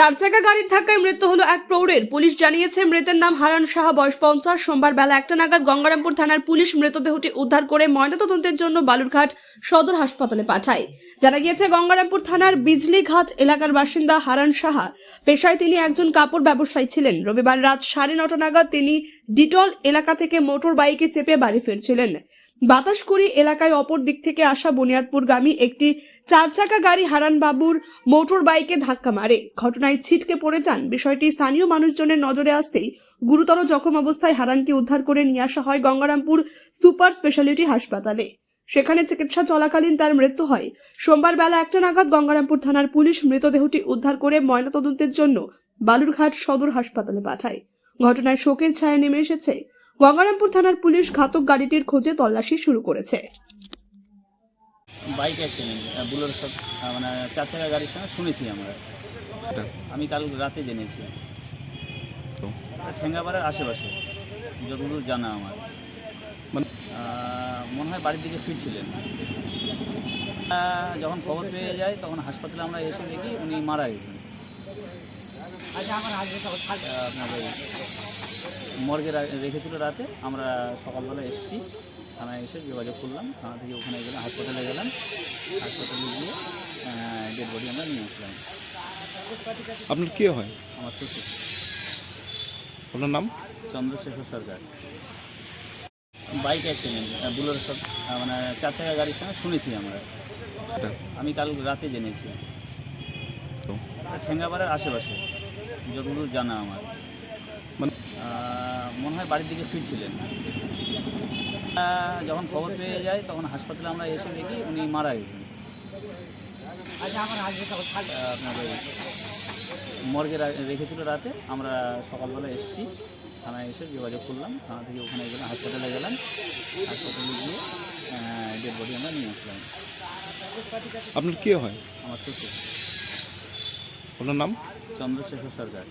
চার চাকা গাড়ির ধাক্কায় মৃত্যু হলো এক প্রৌঢ়ের। পুলিশ জানিয়েছে মৃতের নাম হারান সাহা, বয়স 50। সোমবার বেলা 1টা নাগাদ গঙ্গারামপুর থানার পুলিশ মৃতদেহটি উদ্ধার করে ময়নাতদন্তের জন্য বালুরঘাট সদর হাসপাতালে পাঠায়। জানা গিয়েছে গঙ্গারামপুর থানার বিজলিঘাট এলাকার বাসিন্দা হারান সাহা পেশায় তিনি একজন কাপড় ব্যবসায়ী ছিলেন। রবিবার রাত 9:30 নাগাদ তিনি ডিটল এলাকা থেকে মোটর বাইকে চেপে বাড়ি ফিরছিলেন। বাতাসকুড়ি এলাকায় অপর দিক থেকে আসা বুনিয়াদপুরগামী একটি চার চাকা গাড়ি হারান বাবুর মোটর বাইকে ধাক্কা মারে। ঘটনায় ছিটকে পড়ে যান। বিষয়টি স্থানীয় মানুষজনের নজরে আসতেই গুরুতর জখম অবস্থায় হারানকে উদ্ধার করে নিয়ে আসা হয় গঙ্গারামপুর সুপার স্পেশালিটি হাসপাতালে। সেখানে চিকিৎসা চলাকালীন তার মৃত্যু হয়। সোমবার বেলা 1টা নাগাদ গঙ্গারামপুর থানার পুলিশ মৃতদেহটি উদ্ধার করে ময়নাতদন্তের জন্য বালুরঘাট সদর হাসপাতালে পাঠায়। ঘটনায় শোকের ছায়া নেমে এসেছে। গঙ্গারামপুর থানার পুলিশ ঘাতক গাড়িটির খোঁজে তল্লাশি শুরু করেছে। বাইক অ্যাক্সিডেন্ট বুলোর সব মানে চার চাকা গাড়ির সঙ্গে শুনেছি আমরা। আমি কাল রাতে জেনেছি ঠেঙ্গাপাড়ার আশেপাশে, যতদূর জানা আমার। মনে হয় বাড়ির দিকে ফিরছিলেন। যখন খবর পেয়ে যায় তখন হাসপাতালে আমরা এসে দেখি উনি মারা গেছেন। আপনাদের মর্গে রেখেছিল রাতে। আমরা সকালবেলা এসেছি, থানায় এসে যোগাযোগ করলাম। থানা থেকে ওখানে গেলাম, হাসপাতালে গেলাম। হাসপাতালে গিয়ে ডেড বডি আমরা নিয়ে আসলাম। আপনার কে হয়? আমার শ্বশুর। আপনার নাম? চন্দ্রশেখর সরকার। বাইক অ্যাক্সিডেন্ট বুলোর সব মানে চার চাকা গাড়ির সঙ্গে শুনেছি আমরা। আমি কাল রাতে জেনেছি ঠেঙ্গাপাড়ার আশেপাশে, যতদূর জানা আমার। মনে হয় বাড়ির দিকে ফিরছিলেন। যখন খবর পেয়ে যায় তখন হাসপাতালে আমরা এসে দেখি উনি মারা গেছেন। আপনাদের মর্গে রেখেছিল রাতে। আমরা সকালবেলা এসেছি, থানায় এসে যোগাযোগ করলাম। থানা থেকে ওখানে গেলাম, হাসপাতালে গেলাম। হাসপাতালে গিয়ে ডেড বডি আমরা নিয়ে আসলাম। আপনার কে হয়? আমার শ্বশুর। আপনার নাম? চন্দ্রশেখর সরকার।